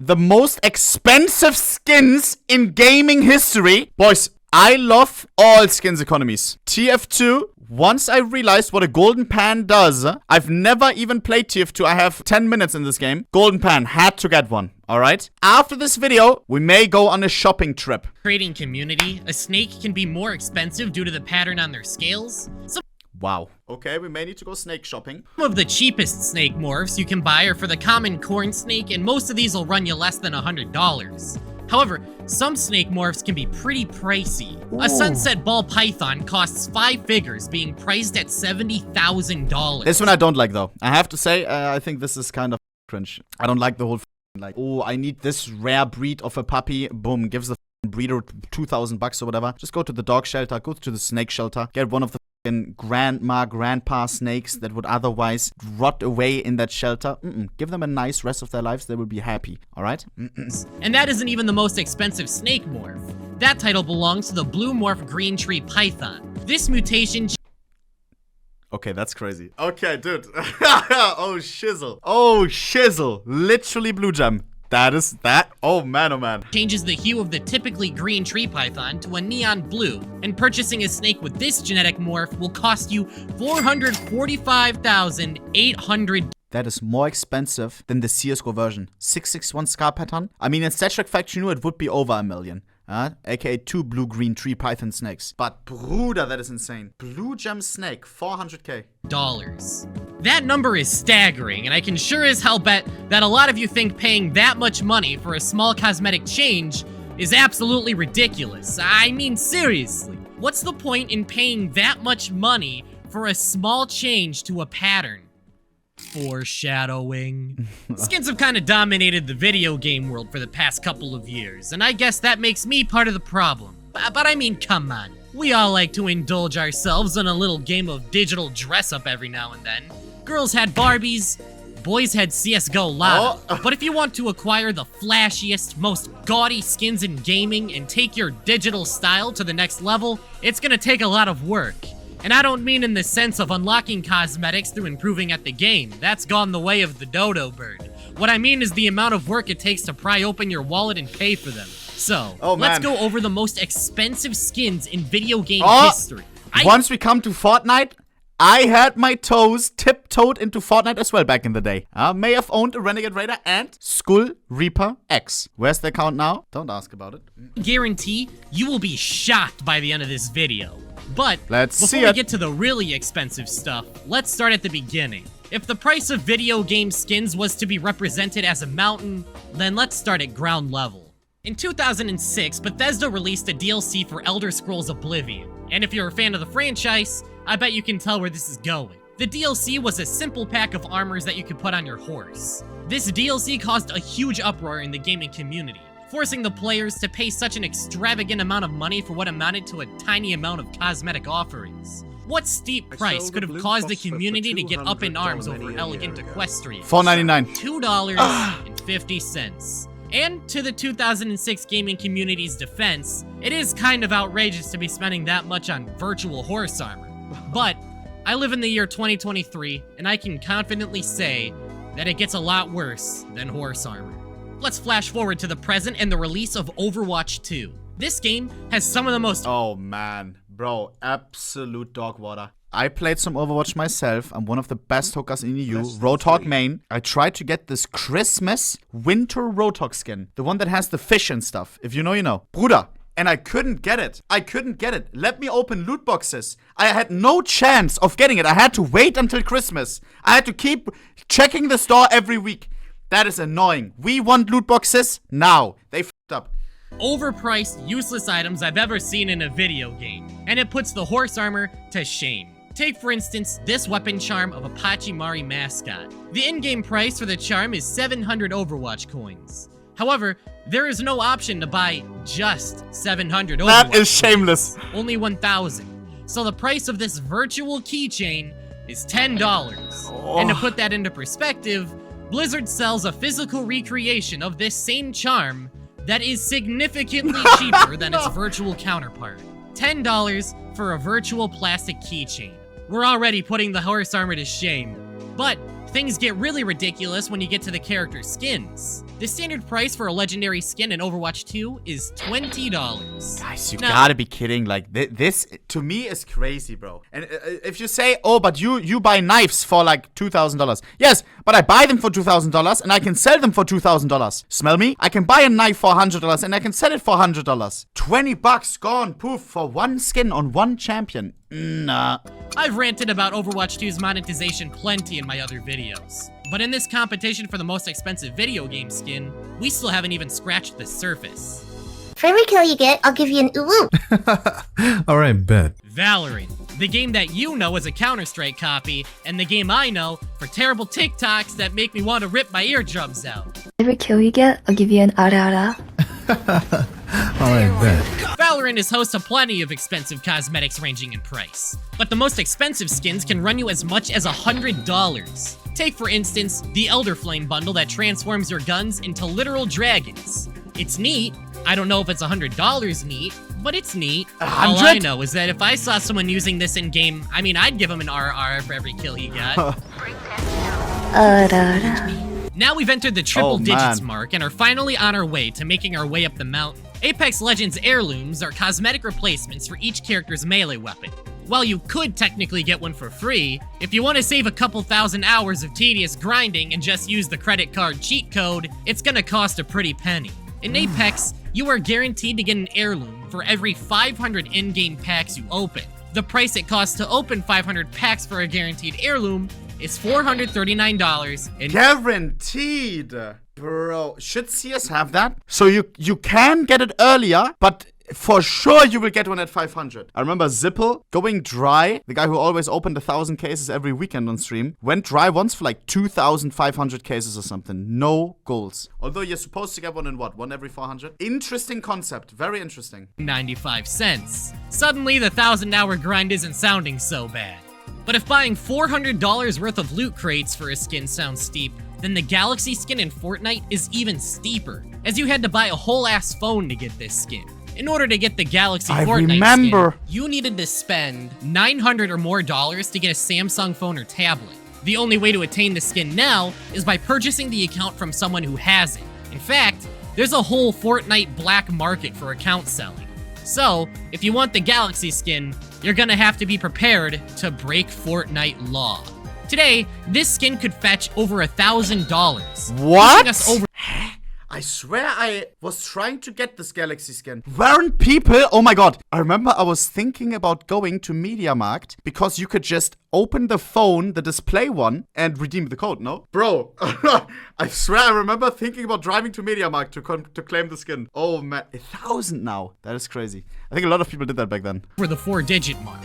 the most expensive skins in gaming history. Boys, I love all skins economies. TF2, once I realized what a golden pan does, I've never even played TF2. I have 10 minutes in this game. Golden pan, had to get one. Alright? After this video, we may go on a shopping trip. Creating community, a snake can be more expensive due to the pattern on their scales. Wow. Okay, we may need to go snake shopping. Some of the cheapest snake morphs you can buy are for the common corn snake, and most of these will run you less than $100. However, some snake morphs can be pretty pricey. Ooh. A sunset ball python costs 5 figures, being priced at $70,000. This one I don't like, though. I have to say, I think this is kind of cringe. I don't like the whole like, oh, I need this rare breed of a puppy. Boom, gives the breeder $2,000 or whatever. Just go to the dog shelter, go to the snake shelter, get one of the grandpa snakes that would otherwise rot away in that shelter. Give them a nice rest of their lives. They will be happy. All right? And that isn't even the most expensive snake morph. That title belongs to the blue morph green tree python. This mutation... Okay, that's crazy. Okay, dude. Oh, shizzle. Oh, shizzle. Literally blue gem. That is that. Oh man, oh man. Changes the hue of the typically green tree python to a neon blue, and purchasing a snake with this genetic morph will cost you $445,800. That is more expensive than the CSGO version. 661 scar pattern. I mean, in StatTrack Faction it would be over $1 million. AKA 2 blue-green tree python snakes. But bruder, that is insane. Blue gem snake, 400k. That number is staggering, and I can sure as hell bet that a lot of you think paying that much money for a small cosmetic change is absolutely ridiculous. I mean, seriously. What's the point in paying that much money for a small change to a pattern? Foreshadowing. Skins have kind of dominated the video game world for the past couple of years, and I guess that makes me part of the problem. But I mean, come on. We all like to indulge ourselves in a little game of digital dress-up every now and then. Girls had Barbies, boys had CSGO Lotto. Oh. But if you want to acquire the flashiest, most gaudy skins in gaming and take your digital style to the next level, it's gonna take a lot of work. And I don't mean in the sense of unlocking cosmetics through improving at the game. That's gone the way of the dodo bird. What I mean is the amount of work it takes to pry open your wallet and pay for them. So, let's go over the most expensive skins in video game history. Once we come to Fortnite, I had my toes tiptoed into Fortnite as well back in the day. I may have owned a Renegade Raider and Skull Reaper X. Where's the account now? Don't ask about it. Guarantee you will be shocked by the end of this video. But before we get to the really expensive stuff, let's start at the beginning. If the price of video game skins was to be represented as a mountain, then let's start at ground level. In 2006, Bethesda released a DLC for Elder Scrolls Oblivion. And if you're a fan of the franchise, I bet you can tell where this is going. The DLC was a simple pack of armors that you could put on your horse. This DLC caused a huge uproar in the gaming community, forcing the players to pay such an extravagant amount of money for what amounted to a tiny amount of cosmetic offerings. What steep price could have caused the community to get up in arms over elegant equestrian? $4.99. $2.50. And to the 2006 gaming community's defense, it is kind of outrageous to be spending that much on virtual horse armor. But I live in the year 2023, and I can confidently say that it gets a lot worse than horse armor. Let's flash forward to the present and the release of Overwatch 2. This game has some of the most— Oh man, bro, absolute dog water. I played some Overwatch myself. I'm one of the best hookers in EU, Roadhog main. I tried to get this Christmas winter Roadhog skin, the one that has the fish and stuff. If you know, you know. Bruder, and I couldn't get it. Let me open loot boxes. I had no chance of getting it. I had to wait until Christmas. I had to keep checking the store every week. That is annoying. We want loot boxes now. They f***ed up. Overpriced, useless items I've ever seen in a video game. And it puts the horse armor to shame. Take, for instance, this weapon charm of Apache Mari mascot. The in-game price for the charm is 700 Overwatch coins. However, there is no option to buy just 700 Overwatch That is shameless. coins, only 1,000. So the price of this virtual keychain is $10. And to put that into perspective, Blizzard sells a physical recreation of this same charm that is significantly cheaper than its virtual counterpart. $10 for a virtual plastic keychain. We're already putting the horse armor to shame. But things get really ridiculous when you get to the character skins. The standard price for a legendary skin in Overwatch 2 is $20. Guys, you gotta be kidding. Like, this to me is crazy, bro. And if you say, oh, but you buy knives for like $2,000. Yes, but I buy them for $2,000 and I can sell them for $2,000. Smell me? I can buy a knife for $100 and I can sell it for $100. 20 bucks gone, poof, for one skin on one champion. Nah. I've ranted about Overwatch 2's monetization plenty in my other videos. But in this competition for the most expensive video game skin, we still haven't even scratched the surface. For every kill you get, I'll give you an ooh. Alright, bet. Valorant, the game that you know as a Counter-Strike copy, and the game I know for terrible TikToks that make me want to rip my eardrums out. Every kill you get, I'll give you an ara. Alright, bet. Valorant is host to plenty of expensive cosmetics ranging in price, but the most expensive skins can run you as much as $100. Take, for instance, the Elder Flame bundle that transforms your guns into literal dragons. It's neat. I don't know if it's $100 neat, but it's neat. All I know is that if I saw someone using this in-game, I mean, I'd give him an RR for every kill he got. Now we've entered the triple digits mark and are finally on our way to making our way up the mountain. Apex Legends heirlooms are cosmetic replacements for each character's melee weapon. While you could technically get one for free, if you want to save a couple thousand hours of tedious grinding and just use the credit card cheat code, it's gonna cost a pretty penny. In Apex, you are guaranteed to get an heirloom for every 500 in-game packs you open. The price it costs to open 500 packs for a guaranteed heirloom is $439 and guaranteed. Bro, should CS have that? So you can get it earlier, but for sure you will get one at 500. I remember Zippel going dry, the guy who always opened 1,000 cases every weekend on stream, went dry once for like 2,500 cases or something. No goals. Although you're supposed to get one in what? One every 400? Interesting concept. Very interesting. 95 cents. Suddenly the 1,000-hour grind isn't sounding so bad. But if buying $400 worth of loot crates for a skin sounds steep, then the Galaxy skin in Fortnite is even steeper, as you had to buy a whole ass phone to get this skin. In order to get the Galaxy Fortnite skin, you needed to spend $900 or more to get a Samsung phone or tablet. The only way to attain the skin now is by purchasing the account from someone who has it. In fact, there's a whole Fortnite black market for account selling. So, if you want the Galaxy skin, you're gonna have to be prepared to break Fortnite law. Today, this skin could fetch over $1,000. What? I swear I was trying to get this Galaxy skin. Weren't people? Oh my god. I remember I was thinking about going to MediaMarkt because you could just open the phone, the display one, and redeem the code, no? Bro, I swear I remember thinking about driving to MediaMarkt to claim the skin. Oh man, 1,000 now. That is crazy. I think a lot of people did that back then. For the 4-digit mark.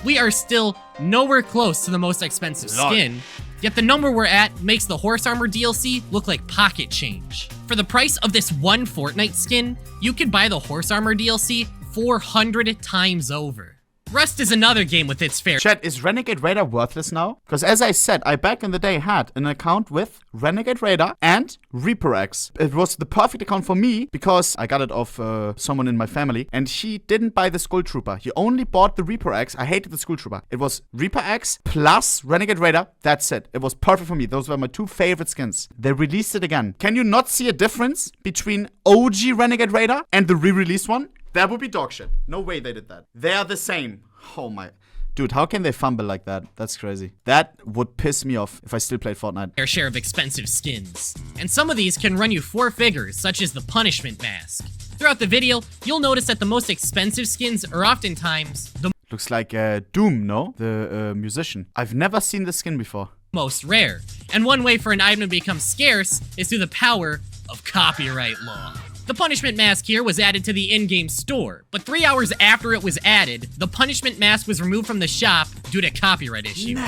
We are still nowhere close to the most expensive skin, yet the number we're at makes the Horse Armor DLC look like pocket change. For the price of this one Fortnite skin, you could buy the Horse Armor DLC 400 times over. Rust is another game with its fair. Chat, is Renegade Raider worthless now? Because as I said, I back in the day had an account with Renegade Raider and Reaper X. It was the perfect account for me because I got it off someone in my family and he didn't buy the Skull Trooper. He only bought the Reaper X. I hated the Skull Trooper. It was Reaper X plus Renegade Raider. That's it. It was perfect for me. Those were my two favorite skins. They released it again. Can you not see a difference between OG Renegade Raider and the re-released one? That would be dog shit. No way they did that. They are the same. Oh my. Dude, how can they fumble like that? That's crazy. That would piss me off if I still played Fortnite. Fair share of expensive skins. And some of these can run you 4 figures, such as the Punishment Mask. Throughout the video, you'll notice that the most expensive skins are oftentimes the looks like Doom, no? The musician. I've never seen this skin before. Most rare. And one way for an item to become scarce is through the power of copyright law. The Punishment Mask here was added to the in-game store, but 3 hours after it was added, the Punishment Mask was removed from the shop due to copyright issues.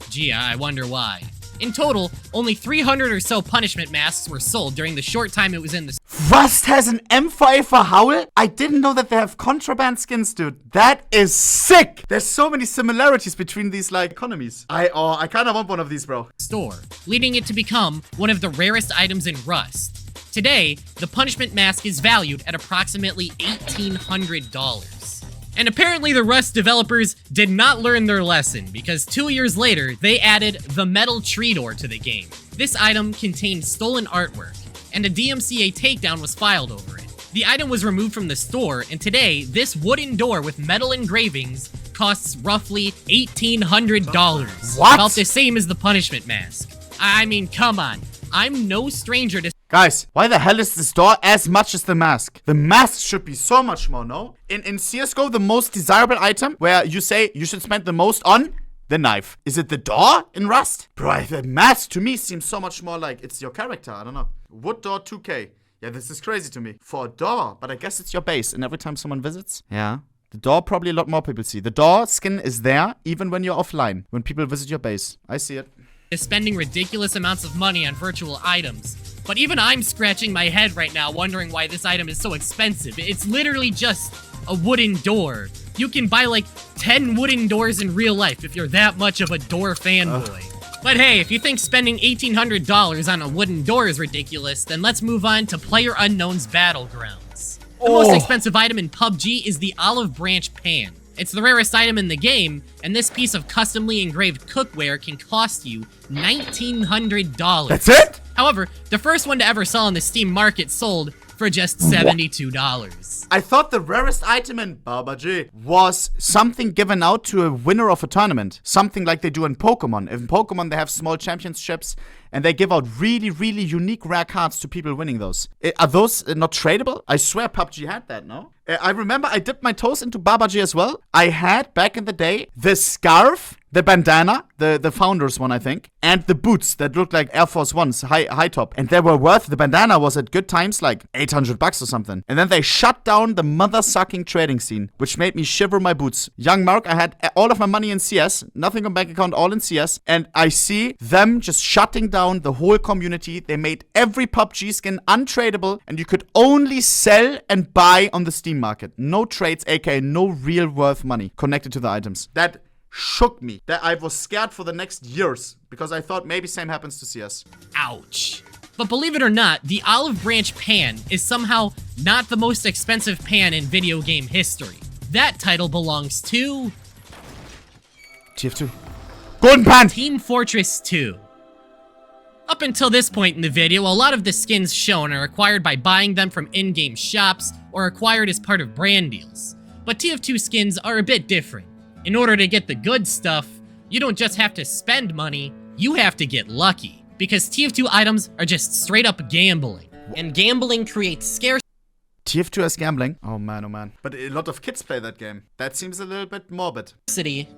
Gee, I wonder why. In total, only 300 or so Punishment Masks were sold during the short time it was in the Rust has an M4A for Howl? I didn't know that they have contraband skins, dude. That is sick! There's so many similarities between these, like, economies. I kind of want one of these, bro. Store, leading it to become one of the rarest items in Rust. Today, the Punishment Mask is valued at approximately $1,800. And apparently the Rust developers did not learn their lesson, because 2 years later, they added the Metal Tree Door to the game. This item contained stolen artwork, and a DMCA takedown was filed over it. The item was removed from the store, and today, this wooden door with metal engravings costs roughly $1,800. What? About the same as the punishment mask. I mean, come on. I'm no stranger to— Guys, why the hell is this door as much as the mask? The mask should be so much more, no? In CSGO, the most desirable item where you say you should spend the most on the knife. Is it the door in Rust? Bro, the mask to me seems so much more like it's your character. I don't know. Wood door 2K. Yeah, this is crazy to me. For a door, but I guess it's your base. And every time someone visits, yeah. The door probably a lot more people see. The door skin is there even when you're offline. When people visit your base. I see it. Spending ridiculous amounts of money on virtual items. But even I'm scratching my head right now wondering why this item is so expensive. It's literally just a wooden door. You can buy like 10 wooden doors in real life if you're that much of a door fanboy. But hey, if you think spending $1,800 on a wooden door is ridiculous, then let's move on to PlayerUnknown's Battlegrounds. The most expensive item in PUBG is the olive branch pan. It's the rarest item in the game, and this piece of customly engraved cookware can cost you $1,900. That's it? However, the first one to ever sell on the Steam market sold for just $72. I thought the rarest item in PUBG was something given out to a winner of a tournament. Something like they do in Pokemon. In Pokemon, they have small championships, and they give out really, really unique rare cards to people winning those. Are those not tradable? I swear PUBG had that, no? I remember I dipped my toes into PUBG as well. I had, back in the day, the scarf, the bandana, the founder's one, I think, and the boots that looked like Air Force Ones, high top. And they were worth, the bandana was at good times like $800 or something. And then they shut down the mother-sucking trading scene, which made me shiver my boots. Young Mark, I had all of my money in CS, nothing on bank account, all in CS. And I see them just shutting down the whole community. They made every PUBG skin untradeable, and you could only sell and buy on the Steam market. No trades, aka no real worth money connected to the items. That shook me. That I was scared for the next years because I thought maybe same happens to CS. Ouch. But believe it or not, the olive branch pan is somehow not the most expensive pan in video game history. That title belongs to TF2. Golden Pan! Team Fortress 2. Up until this point in the video, a lot of the skins shown are acquired by buying them from in-game shops or acquired as part of brand deals. But TF2 skins are a bit different. In order to get the good stuff, you don't just have to spend money, you have to get lucky. Because TF2 items are just straight up gambling. And gambling creates scarcity. TF2 is gambling? Oh man. But a lot of kids play that game. That seems a little bit morbid.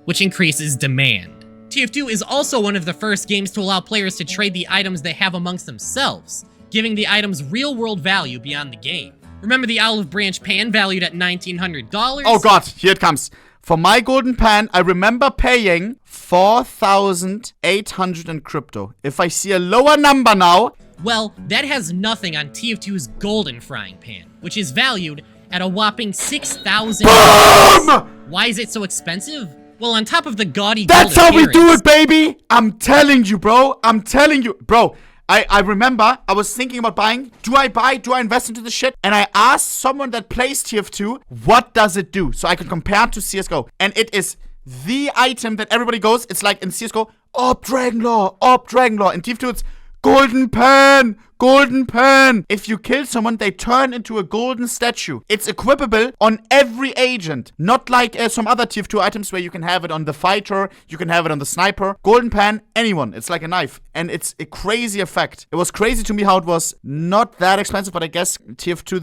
Which increases demand. TF2 is also one of the first games to allow players to trade the items they have amongst themselves, giving the items real-world value beyond the game. Remember the olive branch pan valued at $1,900? Oh god, here it comes. For my golden pan, I remember paying 4,800 in crypto. If I see a lower number now... Well, that has nothing on TF2's golden frying pan, which is valued at a whopping $6,000. Why is it so expensive? Well, on top of the gaudy That's how we do appearance, it, baby! I'm telling you, bro. I'm telling you. Bro, I remember I was thinking about buying. Do I buy? Do I invest into this shit? And I asked someone that plays TF2, what does it do? So I can compare it to CSGO. And it is the item that everybody goes, it's like in CSGO, Op Dragonlore, Op Dragonlore. In TF2, it's Golden Pan! Golden Pan! If you kill someone, they turn into a golden statue. It's equipable on every agent. Not like some other TF2 items where you can have it on the fighter, you can have it on the sniper. Golden Pan, anyone. It's like a knife. And it's a crazy effect. It was crazy to me how it was not that expensive, but I guess TF2,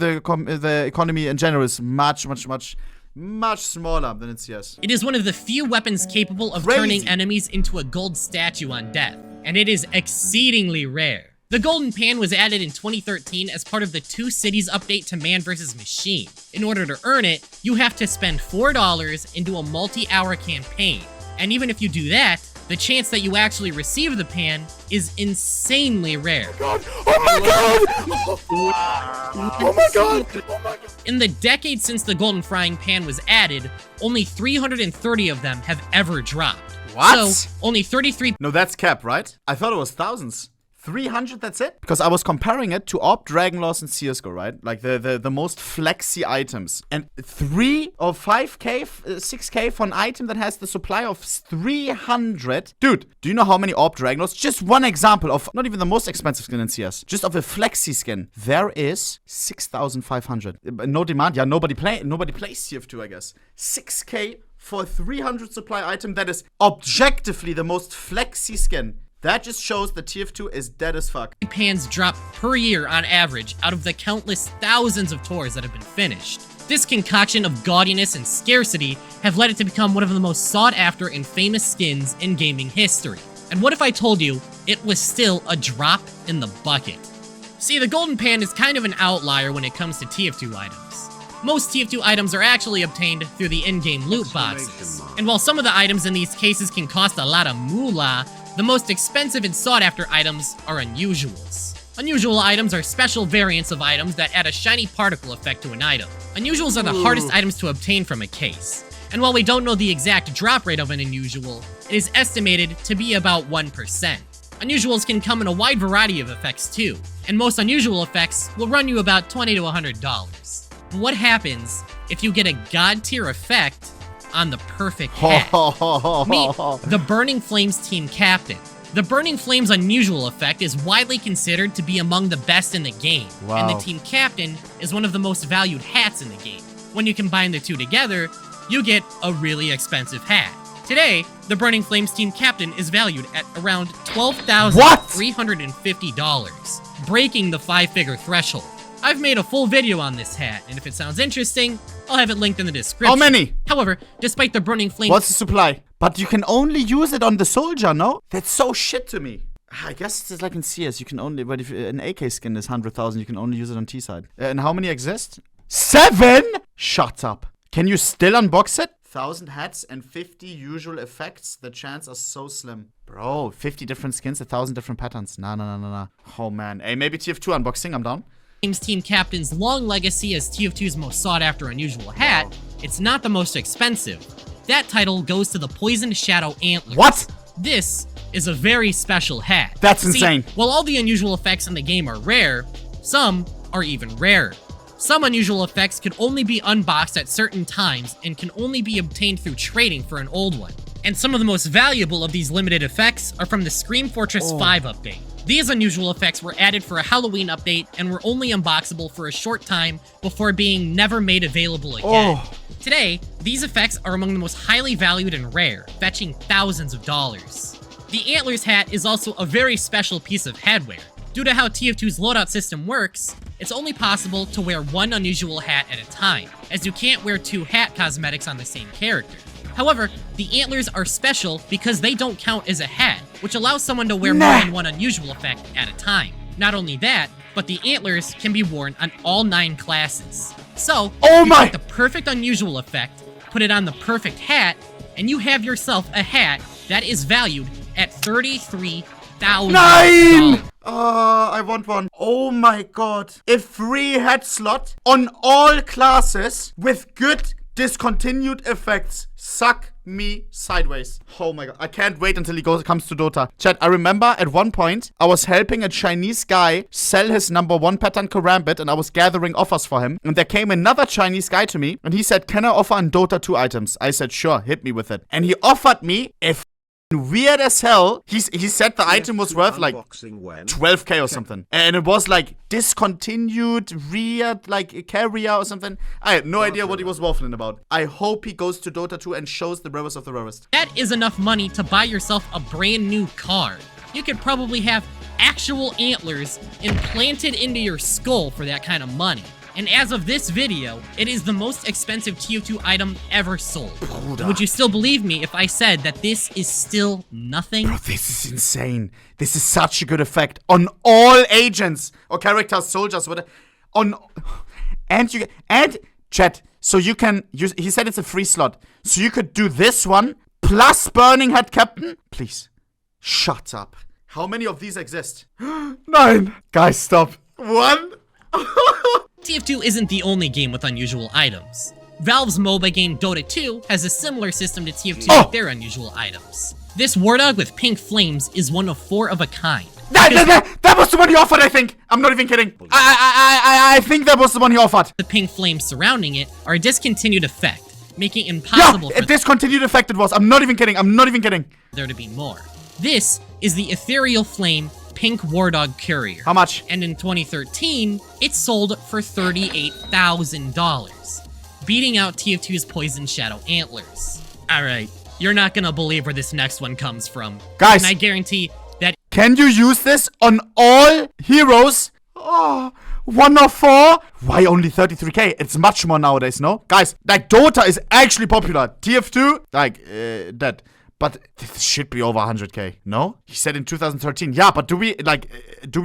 the economy in general, is much smaller than in CS. It is one of the few weapons capable of turning enemies into a gold statue on death, and it is exceedingly rare. The Golden Pan was added in 2013 as part of the Two Cities update to Man vs. Machine. In order to earn it, you have to spend $4 into a multi-hour campaign. And even if you do that, the chance that you actually receive the pan is insanely rare. Oh my god! Oh my god! In the decade since the Golden Frying Pan was added, only 330 of them have ever dropped. What? So, only 33... No, that's cap, right? I thought it was thousands. 300, that's it? Because I was comparing it to AWP, Dragon Lost, and CSGO, right? Like the most flexy items. And 3 or 5k, 6k for an item that has the supply of 300. Dude, do you know how many AWP, Dragon Lost? Just one example of not even the most expensive skin in CS. Just of a flexi skin. There is 6,500. No demand. Yeah, nobody plays TF2, I guess. 6k for a 300 supply item that is objectively the most flexi skin. That just shows that TF2 is dead as fuck. Pans drop per year on average out of the countless thousands of tours that have been finished. This concoction of gaudiness and scarcity have led it to become one of the most sought after and famous skins in gaming history. And what if I told you it was still a drop in the bucket? See, the Golden Pan is kind of an outlier when it comes to TF2 items. Most TF2 items are actually obtained through the in-game loot boxes. And while some of the items in these cases can cost a lot of moolah, the most expensive and sought-after items are unusuals. Unusual items are special variants of items that add a shiny particle effect to an item. Unusuals are the hardest items to obtain from a case. And while we don't know the exact drop rate of an unusual, it is estimated to be about 1%. Unusuals can come in a wide variety of effects too, and most unusual effects will run you about $20 to $100. But what happens if you get a god-tier effect on the perfect hat? Meet the Burning Flames Team Captain. The Burning Flames unusual effect is widely considered to be among the best in the game, and the Team Captain is one of the most valued hats in the game. When you combine the two together, you get a really expensive hat. Today, the Burning Flames Team Captain is valued at around $12,350, breaking the 5-figure threshold. I've made a full video on this hat, and if it sounds interesting, I'll have it linked in the description. How many? However, despite the Burning Flames... What's the supply? But you can only use it on the soldier, no? That's so shit to me. I guess it's like in CS, you can only... But if an AK skin is 100,000, you can only use it on T-side. And how many exist? 7?! Shut up. Can you still unbox it? 1,000 hats and 50 usual effects. The chance are so slim. Bro, 50 different skins, 1,000 different patterns. Nah. Oh, man. Hey, maybe TF2 unboxing, I'm down. Team Captain's long legacy as TF2's most sought-after unusual hat, it's not the most expensive. That title goes to the Poisoned Shadow Antlers. What? This is a very special hat. That's insane. While all the unusual effects in the game are rare, some are even rarer. Some unusual effects can only be unboxed at certain times and can only be obtained through trading for an old one. And some of the most valuable of these limited effects are from the Scream Fortress 5 update. These unusual effects were added for a Halloween update and were only unboxable for a short time before being never made available again. Today, these effects are among the most highly valued and rare, fetching thousands of dollars. The Antlers hat is also a very special piece of headwear. Due to how TF2's loadout system works, it's only possible to wear one unusual hat at a time, as you can't wear 2 hat cosmetics on the same character. However, the antlers are special because they don't count as a hat, which allows someone to wear more than one unusual effect at a time. Not only that, but the antlers can be worn on all 9 classes. So, you take the perfect unusual effect, put it on the perfect hat, and you have yourself a hat that is valued at $33,000. 9! I want one. Oh my god. A free hat slot on all classes with good discontinued effects. Suck me sideways. Oh my god. I can't wait until he comes to Dota. Chat, I remember at one point, I was helping a Chinese guy sell his #1 pattern Karambit, and I was gathering offers for him. And there came another Chinese guy to me, and he said, can I offer on Dota 2 items? I said, sure, hit me with it. And he offered me a weird as hell. He said the item was worth like 12k or something. And it was like discontinued, weird, like carrier or something. I had no idea what he was waffling about. I hope he goes to Dota 2 and shows the rarest of the rarest. That is enough money to buy yourself a brand new car. You could probably have actual antlers implanted into your skull for that kind of money. And as of this video, it is the most expensive TF2 item ever sold. Would you still believe me if I said that this is still nothing? Bro, this is insane. This is such a good effect on all agents or characters, soldiers, whatever. And chat. So you can use. He said it's a free slot. So you could do this one plus Burning Head Captain. Please, shut up. How many of these exist? 9. Guys, stop. 1. TF2 isn't the only game with unusual items. Valve's MOBA game Dota 2 has a similar system to TF2 with their unusual items. This Wardog with pink flames is one of 4 of a kind. That was the one he offered, I think. I'm not even kidding. I think that was the one he offered. The pink flames surrounding it are a discontinued effect, making it impossible for a discontinued effect it was. I'm not even kidding. I'm not even kidding. There to be more. This is the ethereal flame pink war dog courier. How much? And in 2013, it sold for $38,000, beating out TF2's Poison Shadow Antlers. Alright, you're not gonna believe where this next one comes from. Guys, and I guarantee that— can you use this on all heroes? Oh, 1 of 4? Why only 33k? It's much more nowadays, no? Guys, like Dota is actually popular. TF2, like, dead. But this should be over 100k, no? He said in 2013. Yeah, but do we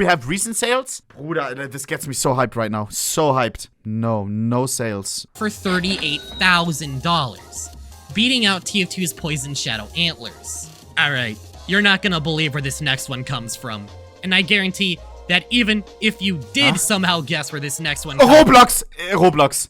have recent sales? Bruder, this gets me so hyped right now. So hyped. No sales. For $38,000, beating out TF2's Poison Shadow Antlers. Alright, you're not gonna believe where this next one comes from. And I guarantee that even if you did somehow guess where this next one comes Roblox.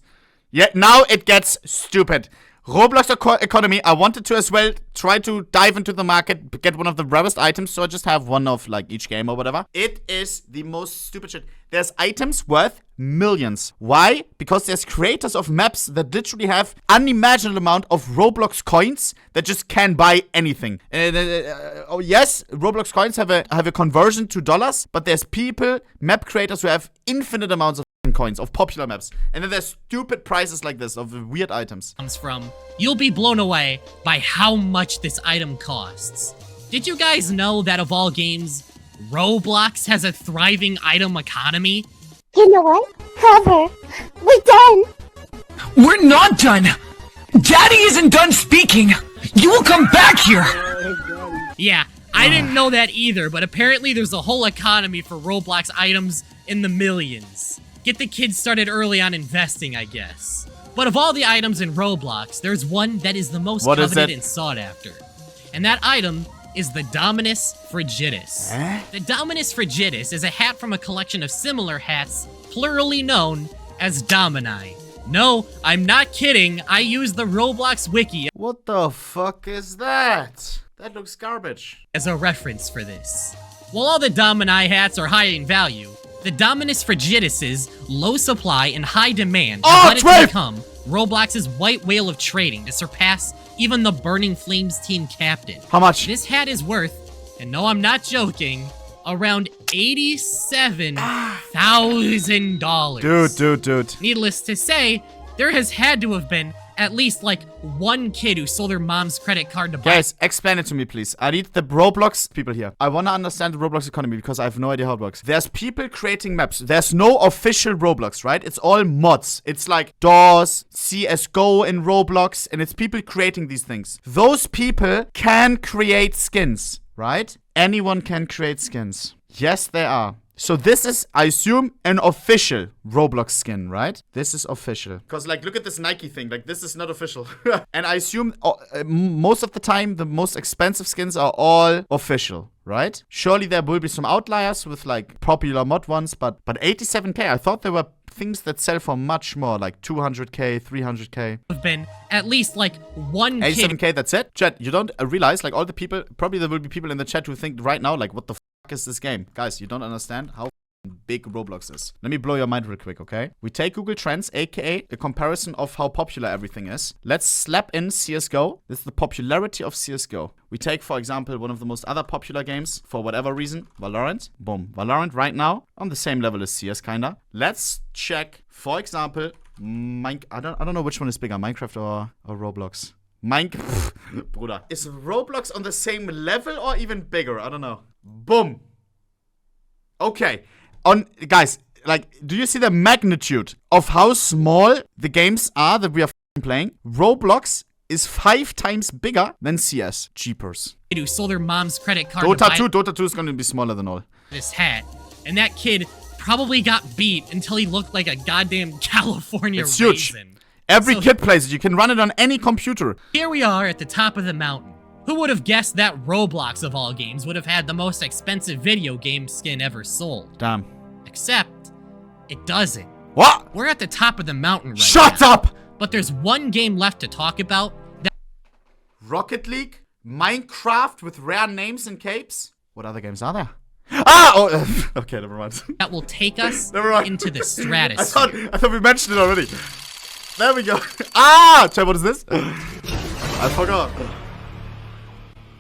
Yeah, now it gets stupid. Roblox economy, I wanted to as well try to dive into the market, get one of the rarest items, so I just have one of like each game or whatever. It is the most stupid shit. There's items worth millions. Why? Because there's creators of maps that literally have unimaginable amount of Roblox coins that just can buy anything. Oh yes, Roblox coins have a conversion to dollars, but there's people, map creators who have infinite amounts of coins of popular maps, and then there's stupid prices like this of weird items. Comes from, you'll be blown away by how much this item costs. Did you guys know that of all games, Roblox has a thriving item economy? You know what? Cover. We're done. We're not done. Daddy isn't done speaking. You will come back here. Yeah, I didn't know that either, but apparently there's a whole economy for Roblox items in the millions. Get the kids started early on investing, I guess. But of all the items in Roblox, there's one that is the most coveted and sought after. And that item is the Dominus Frigidus. The Dominus Frigidus is a hat from a collection of similar hats, plurally known as Domini. No, I'm not kidding. I used the Roblox wiki. What the fuck is that? That looks garbage. As a reference for this. While all the Domini hats are high in value, the Dominus Frigidus's low supply and high demand have led it to become Roblox's white whale of trading to surpass even the Burning Flames team captain. How much? This hat is worth, and no, I'm not joking, around $87,000. Dude. Needless to say, there has had to have been at least like one kid who sold their mom's credit card to buy. Guys, explain it to me, please. I need the Roblox people here. I want to understand the Roblox economy because I have no idea how it works. There's people creating maps. There's no official Roblox, right? It's all mods. It's like DOS, CSGO in Roblox, and it's people creating these things. Those people can create skins, right? Anyone can create skins. Yes, they are. So this is, I assume, an official Roblox skin, right? This is official. Because, like, look at this Nike thing. Like, this is not official. And I assume most of the time, the most expensive skins are all official, right? Surely there will be some outliers with, like, popular mod ones. But 87k, I thought there were things that sell for much more, like 200k, 300k. Have been at least, like, one 87k, that's it? Chat, you don't realize, like, all the people, probably there will be people in the chat who think right now, like, what the is this game? Guys, you don't understand how big Roblox is. Let me blow your mind real quick, okay? We take Google Trends, aka a comparison of how popular everything is. Let's slap in CSGO. This is the popularity of CSGO. We take, for example, one of the most other popular games, for whatever reason, Valorant. Boom. Valorant right now, on the same level as CS, kinda. Let's check, for example, I don't know which one is bigger, Minecraft or Roblox. Bruder. Is Roblox on the same level or even bigger? I don't know. Boom. Okay. Guys, like, do you see the magnitude of how small the games are that we are playing? Roblox is 5 times bigger than CS. Jeepers. Who sold their mom's credit card Dota 2 is going to be smaller than all. This hat. And that kid probably got beat until he looked like a goddamn California it's huge. Raisin. Every kid plays it. You can run it on any computer. Here we are at the top of the mountain. Who would have guessed that Roblox, of all games, would have had the most expensive video game skin ever sold? Damn. Except, it doesn't. What? We're at the top of the mountain right now. Shut up! But there's one game left to talk about. Rocket League? Minecraft with rare names and capes? What other games are there? Ah! Oh, okay, never mind. That will take us Never mind. into the stratosphere. I thought we mentioned it already. There we go. Ah! Chat, what is this? I forgot.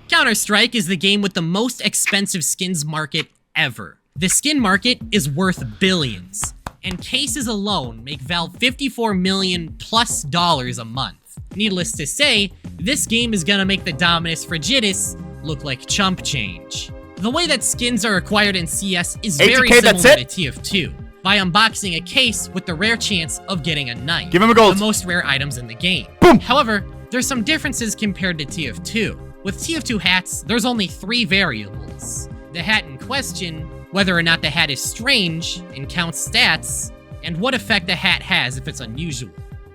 Counter-Strike is the game with the most expensive skins market ever. The skin market is worth billions, and cases alone make Valve $54 million plus a month. Needless to say, this game is gonna make the Dominus Frigidus look like chump change. The way that skins are acquired in CS is very similar to TF2, by unboxing a case with the rare chance of getting a knife. Give him a gold. The most rare items in the game. Boom! However, there's some differences compared to TF2. With TF2 hats, there's only 3 variables. The hat in question, whether or not the hat is strange and counts stats, and what effect the hat has if it's unusual.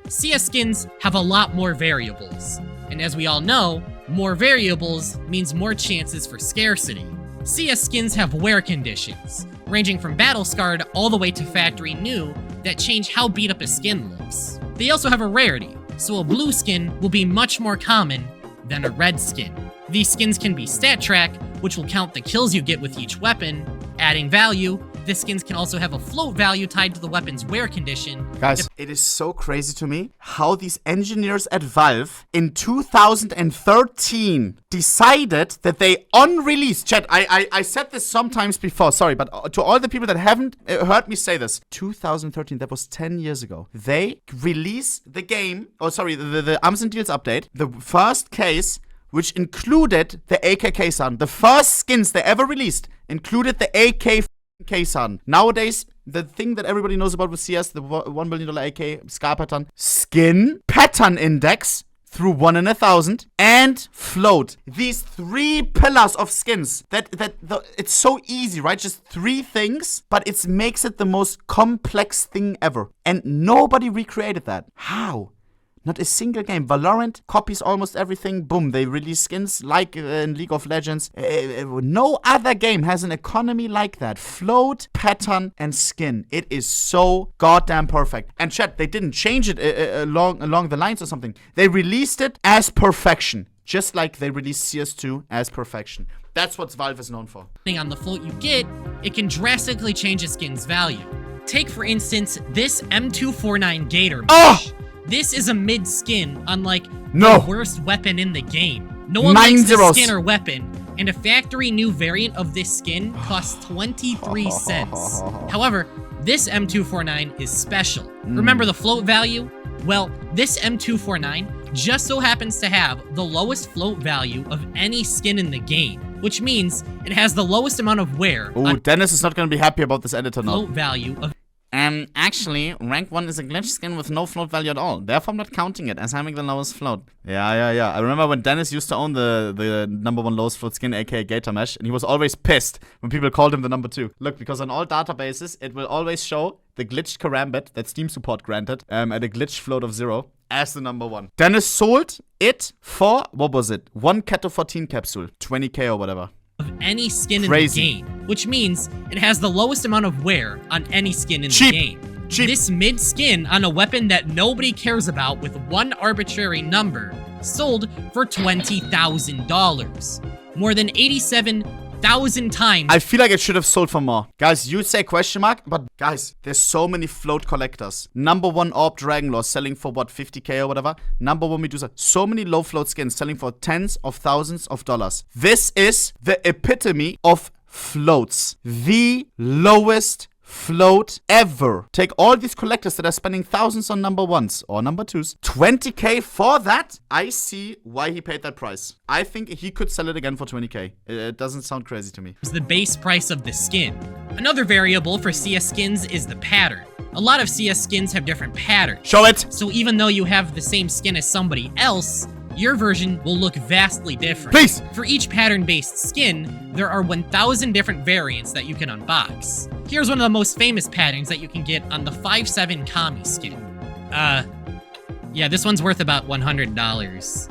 CS skins have a lot more variables, and as we all know, more variables means more chances for scarcity. CS skins have wear conditions, ranging from battle scarred all the way to factory new, that change how beat up a skin looks. They also have a rarity, so a blue skin will be much more common than a red skin. These skins can be stat track, which will count the kills you get with each weapon, adding value. The skins can also have a float value tied to the weapon's wear condition. Guys, it is so crazy to me how these engineers at Valve in 2013 decided that they on-release. Chat, I said this sometimes before, sorry, but to all the people that haven't heard me say this, 2013, that was 10 years ago. They released the game, the Arms and Deals update, the first case, which included the AK Kaysan. The first skins they ever released included the AK Kaysan. Nowadays, the thing that everybody knows about with CS, the $1 billion AK scar pattern, skin, pattern index through 1 in 1,000, and float. These 3 pillars of skins. It's so easy, right? Just 3 things, but it makes it the most complex thing ever. And nobody recreated that. How? Not a single game. Valorant copies almost everything. Boom, they release skins like in League of Legends. No other game has an economy like that. Float, pattern, and skin. It is so goddamn perfect. And chat, they didn't change it along the lines or something. They released it as perfection. Just like they released CS2 as perfection. That's what Valve is known for. Depending on the float you get, it can drastically change a skin's value. Take, for instance, this M249 Gator Mesh. Oh! This is a mid skin, unlike the worst weapon in the game. No one likes this skin or weapon, and a factory new variant of this skin costs 23 cents. However, this M249 is special. Remember the float value? Well, this M249 just so happens to have the lowest float value of any skin in the game, which means it has the lowest amount of wear. Ooh, Dennis is not gonna be happy about this editor now. Float value of actually, rank 1 is a glitch skin with no float value at all. Therefore, I'm not counting it as having the lowest float. Yeah. I remember when Dennis used to own the #1 lowest float skin, aka Gator Mesh, and he was always pissed when people called him the #2. Look, because on all databases, it will always show the glitched Karambit that Steam support granted at a glitch float of 0 as the #1. Dennis sold it for, what was it? 1 Keto 14 capsule, 20k or whatever. Of any skin in the game, which means it has the lowest amount of wear on any skin in the game. This mid skin on a weapon that nobody cares about with 1 arbitrary number sold for $20,000. More than 87,000 times. I feel like it should have sold for more. Guys, you say question mark, but guys, there's so many float collectors. #1 Orb Dragonlord selling for what, 50k or whatever? #1 Medusa. So many low float skins selling for tens of thousands of dollars. This is the epitome of floats. The lowest float ever. Take all these collectors that are spending thousands on #1s or #2s. 20k for that? I see why he paid that price. I think he could sell it again for 20k. It doesn't sound crazy to me. It's the base price of the skin. Another variable for CS skins is the pattern. A lot of CS skins have different patterns. Show it! So even though you have the same skin as somebody else, your version will look vastly different. Please! For each pattern-based skin, there are 1,000 different variants that you can unbox. Here's one of the most famous patterns that you can get on the 5.7 Kami skin. Yeah, this one's worth about $100.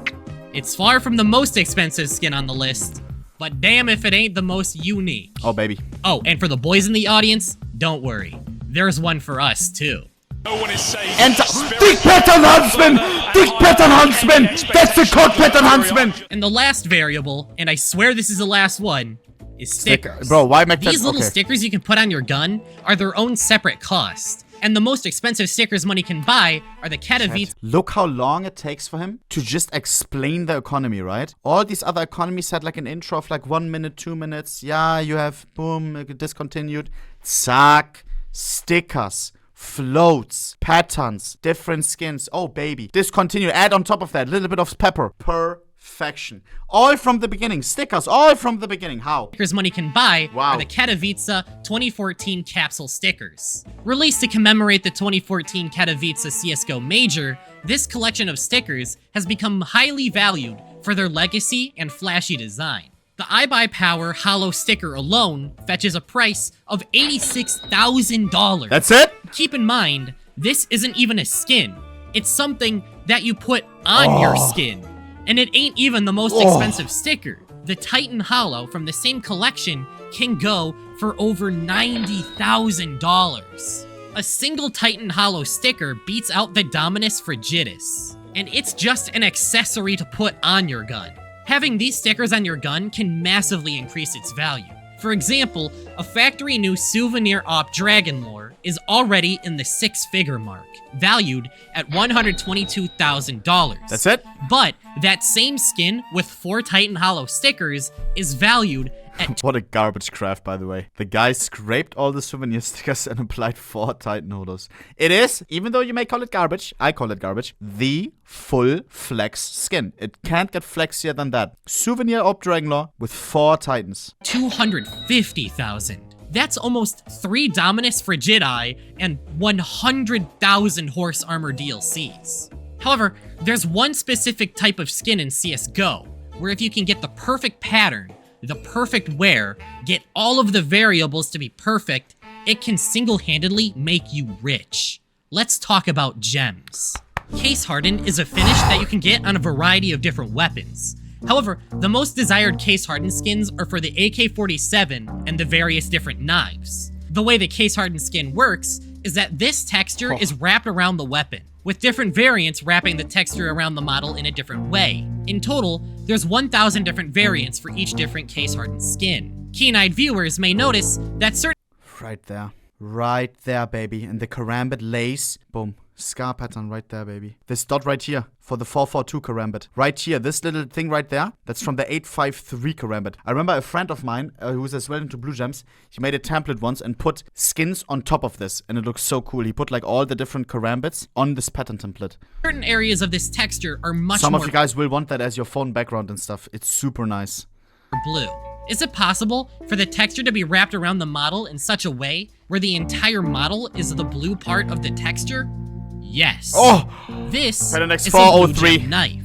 It's far from the most expensive skin on the list, but damn if it ain't the most unique. Oh, baby. Oh, and for the boys in the audience, don't worry. There's one for us, too. No one is safe. Enter Dick Pattern Huntsman! Dick Pattern Huntsman! That's the code Pattern Huntsman! And the last variable, and I swear this is the last one, is stickers. Bro, why make These that? little Okay. stickers you can put on your gun are their own separate cost. And the most expensive stickers money can buy are the Katowice. Look how long it takes for him to just explain the economy, right? All these other economies had like an intro of like 1 minute, 2 minutes. Yeah, you have, boom, discontinued. Zack, stickers, floats, patterns, different skins. Oh, baby. Discontinue. Add on top of that a little bit of pepper. Perfection. All from the beginning. Stickers, all from the beginning. How? Stickers money can buy Wow. are the Katowice 2014 capsule stickers. Released to commemorate the 2014 Katowice CSGO Major, this collection of stickers has become highly valued for their legacy and flashy design. The iBuyPower Hollow sticker alone fetches a price of $86,000. That's it? Keep in mind, this isn't even a skin. It's something that you put on your skin. And it ain't even the most expensive sticker. The Titan Hollow from the same collection can go for over $90,000. A single Titan Hollow sticker beats out the Dominus Frigidus. And it's just an accessory to put on your gun. Having these stickers on your gun can massively increase its value. For example, a factory new souvenir op Dragonlore is already in the 6-figure mark, valued at $122,000. That's it? But that same skin with 4 Titan Hollow stickers is valued at What a garbage craft, by the way. The guy scraped all the souvenir stickers and applied 4 Titan holders. It is, even though you may call it garbage, I call it garbage, the full flex skin. It can't get flexier than that. Souvenir Op Dragonlore with 4 Titans. $250,000. That's almost 3 Dominus Frigidi and 100,000 horse armor DLCs. However, there's one specific type of skin in CSGO, where if you can get the perfect pattern, the perfect wear, get all of the variables to be perfect, it can single-handedly make you rich. Let's talk about gems. Case Harden is a finish that you can get on a variety of different weapons. However, the most desired Case Harden skins are for the AK-47 and the various different knives. The way the Case Harden skin works is that this texture is wrapped around the weapon, with different variants wrapping the texture around the model in a different way. In total, there's 1,000 different variants for each different Case Harden skin. Keen-eyed viewers may notice that certain Right there. Right there, baby. And the karambit lace. Boom. Scar pattern right there, baby. This dot right here for the 442 karambit. Right here, this little thing right there, that's from the 853 karambit. I remember a friend of mine who's as well into blue gems, he made a template once and put skins on top of this, and it looks so cool. He put like all the different karambits on this pattern template. certain areas of this texture are much Some more of you guys will want that as your phone background and stuff. It's super nice. blue. Is it possible for the texture to be wrapped around the model in such a way where the entire model is the blue part of the texture? Yes. Oh! This Pattern is a blue X403. gem knife.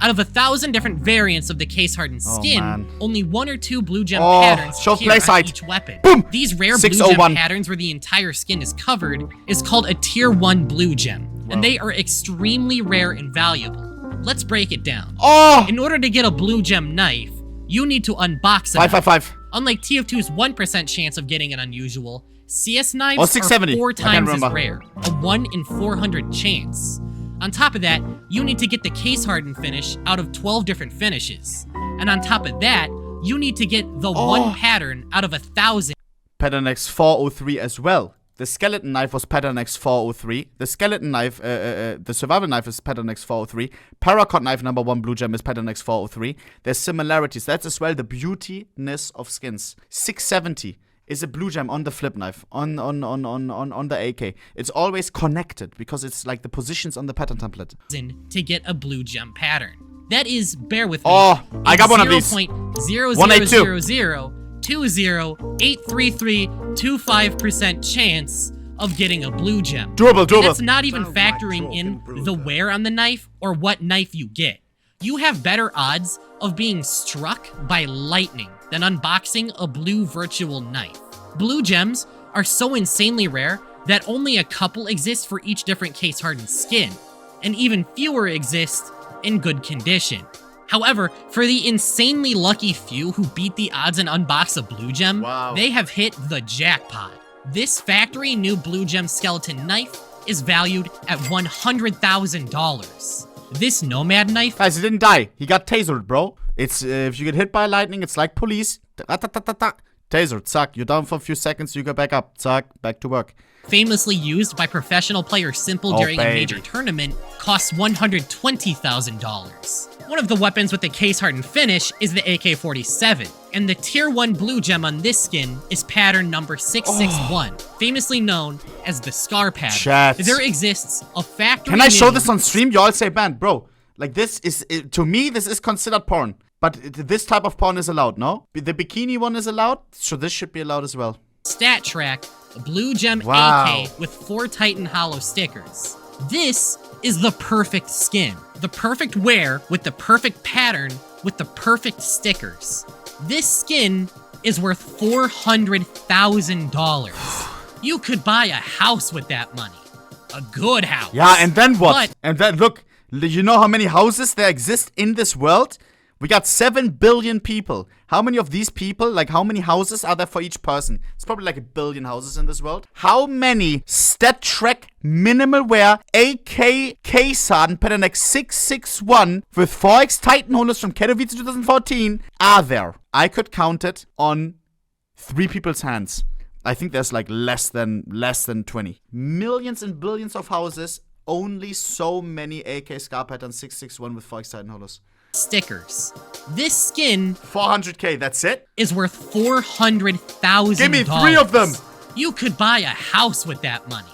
Out of 1,000 different variants of the Case Harden skin, man. only 1 or 2 blue gem Oh, patterns show appear play on site. each weapon. Boom! These rare blue 601. gem patterns where the entire skin is covered is called a tier 1 blue gem, and they are extremely rare and valuable. Let's break it down. Oh! In order to get a blue gem knife, you need to unbox it. 555. Unlike TF2's 1% chance of getting an unusual, CS knives Oh, are 670. 4 I can't times as remember. rare, a 1 in 400 chance. On top of that, you need to get the Case Harden finish out of 12 different finishes. And on top of that, you need to get the one pattern out of 1,000. Pattern X403 as well. The skeleton knife was pattern X403. The skeleton knife, the survival knife is pattern X403. Paracord knife number 1 blue gem is pattern X403. There's similarities. That's as well the beautiness of skins. 670 is a blue gem on the flip knife, on the AK. It's always connected because it's like the positions on the pattern template. To get a blue gem pattern. That is, bear with me. Oh, I got one of these. 0.00020083325% chance of getting a blue gem. Doable, And doable. that's not even factoring in the wear on the knife or what knife you get. You have better odds of being struck by lightning than unboxing a blue virtual knife. Blue gems are so insanely rare that only a couple exist for each different Case Harden skin, and even fewer exist in good condition. However, for the insanely lucky few who beat the odds and unbox a blue gem, they have hit the jackpot. This factory new blue gem skeleton knife is valued at $100,000. This Nomad knife— Guys, he didn't die. He got tasered, bro. It's if you get hit by lightning, it's like police. Taser, zack, you're down for a few seconds, you go back up, zack, back to work. Famously used by professional players Simple during a major tournament, costs $120,000. One of the weapons with the case-hardened finish is the AK-47, and the Tier 1 blue gem on this skin is pattern number 661, famously known as the Scar pattern. Chat. There exists a factory. Can I show this on stream? You all say ban, bro. Like this is, to me, this is considered porn. But this type of porn is allowed, no? The bikini one is allowed, so this should be allowed as well. Stat track, a blue gem AK with 4 Titan Hollow stickers. This is the perfect skin. The perfect wear with the perfect pattern with the perfect stickers. This skin is worth $400,000. You could buy a house with that money. A good house. Yeah, and then what? And then, look, you know how many houses there exist in this world? We got 7 billion people. How many of these people, like how many houses are there for each person? It's probably like 1 billion houses in this world. How many stat track minimal wear AK case-hardened pattern X 661 with 4x Titan holders from Katowice 2014 are there? I could count it on 3 people's hands. I think there's like less than 20. Millions and billions of houses, only so many AK Scar pattern 661 with 4x Titan holders. Stickers. This skin 400k, that's it? Is worth $400,000. Give me 3 of them. You could buy a house with that money.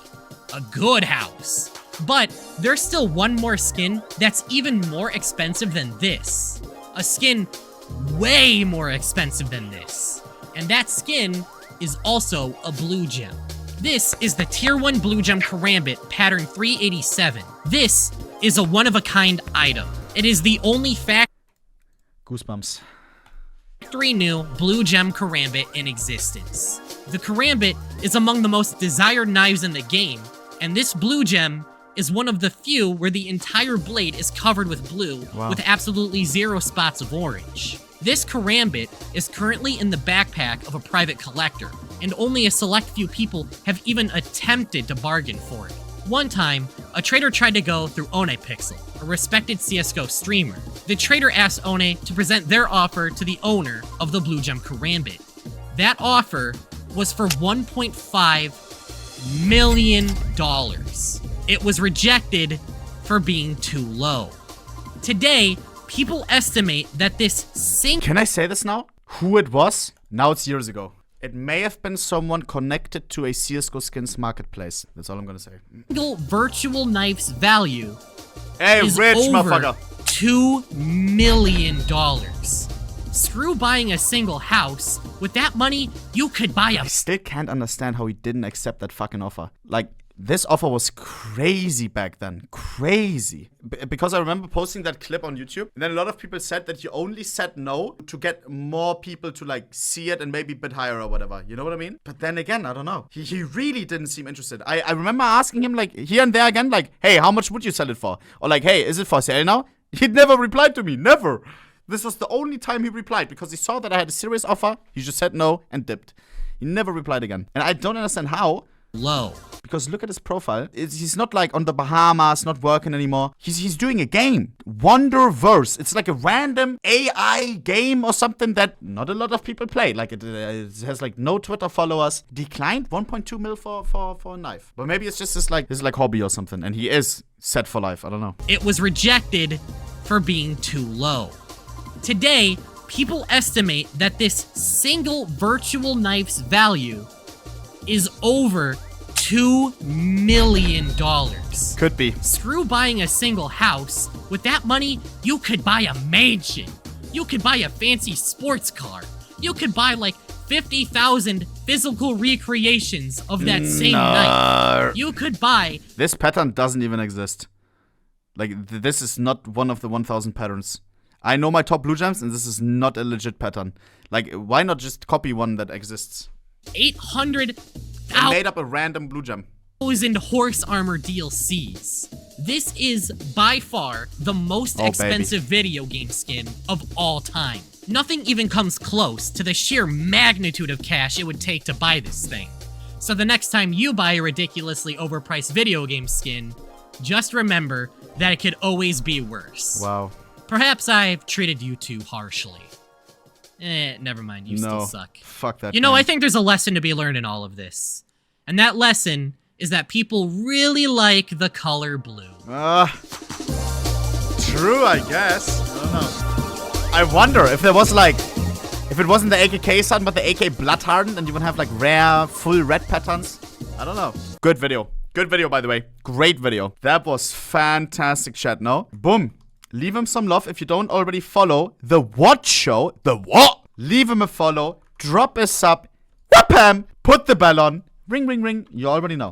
A good house. But there's still one more skin that's even more expensive than this. A skin way more expensive than this. And that skin is also a blue gem. This is the Tier 1 Blue Gem Karambit pattern 387. This is a one-of-a-kind item. It is the only Goosebumps. factory new blue gem karambit in existence. The karambit is among the most desired knives in the game, and this blue gem is one of the few where the entire blade is covered with blue with absolutely 0 spots of orange. This karambit is currently in the backpack of a private collector, and only a select few people have even attempted to bargain for it. One time, a trader tried to go through ohnepixel, a respected CSGO streamer. The trader asked Ohne to present their offer to the owner of the Blue Gem Karambit. That offer was for $1.5 million. It was rejected for being too low. Today, people estimate that this Can I say this now? Who it was? Now it's years ago. It may have been someone connected to a CSGO skins marketplace. That's all I'm gonna say. Single virtual knife's value is rich over motherfucker. $2 million. Screw buying a single house. With that money, you could buy I still can't understand how he didn't accept that fucking offer. Like, this offer was crazy back then. Crazy. Because I remember posting that clip on YouTube. And then a lot of people said that you only said no to get more people to like see it and maybe bid higher or whatever. You know what I mean? But then again, I don't know. He really didn't seem interested. I remember asking him like here and there again, like, hey, how much would you sell it for? Or like, hey, is it for sale now? He never replied to me. Never. This was the only time he replied because he saw that I had a serious offer. He just said no and dipped. He never replied again. And I don't understand how. Low. Because look at his profile. He's not like on the Bahamas, not working anymore. He's doing a game. Wonderverse. It's like a random AI game or something that not a lot of people play. Like it has like no Twitter followers. Declined 1.2 mil for a knife. But maybe it's just his hobby or something. And he is set for life. I don't know. It was rejected for being too low. Today, people estimate that this single virtual knife's value is over $2 million. Could be. Screw buying a single house. With that money, you could buy a mansion. You could buy a fancy sports car. You could buy like 50,000 physical recreations of that same knife. You could buy... This pattern doesn't even exist. Like, this is not one of the 1,000 patterns. I know my top blue gems, and this is not a legit pattern. Like, why not just copy one that exists? 800,000 made up a random blue gem. Horse armor DLCs. This is by far the most expensive video game skin of all time. Nothing even comes close to the sheer magnitude of cash it would take to buy this thing. So the next time you buy a ridiculously overpriced video game skin, just remember that it could always be worse. Wow. Perhaps I've treated you too harshly. Never mind, you still suck. Fuck that. You know, I think there's a lesson to be learned in all of this. And that lesson is that people really like the color blue. True, I guess. I don't know. I wonder if there was like, if it wasn't the AKK sun, but the AK blood hardened, and you would have like rare, full red patterns. I don't know. Good video. Good video, by the way. Great video. That was fantastic, chat, no? Boom. Leave him some love if you don't already follow the What Show. The what? Leave him a follow. Drop a sub. Whap him. Put the bell on. Ring, ring, ring. You already know.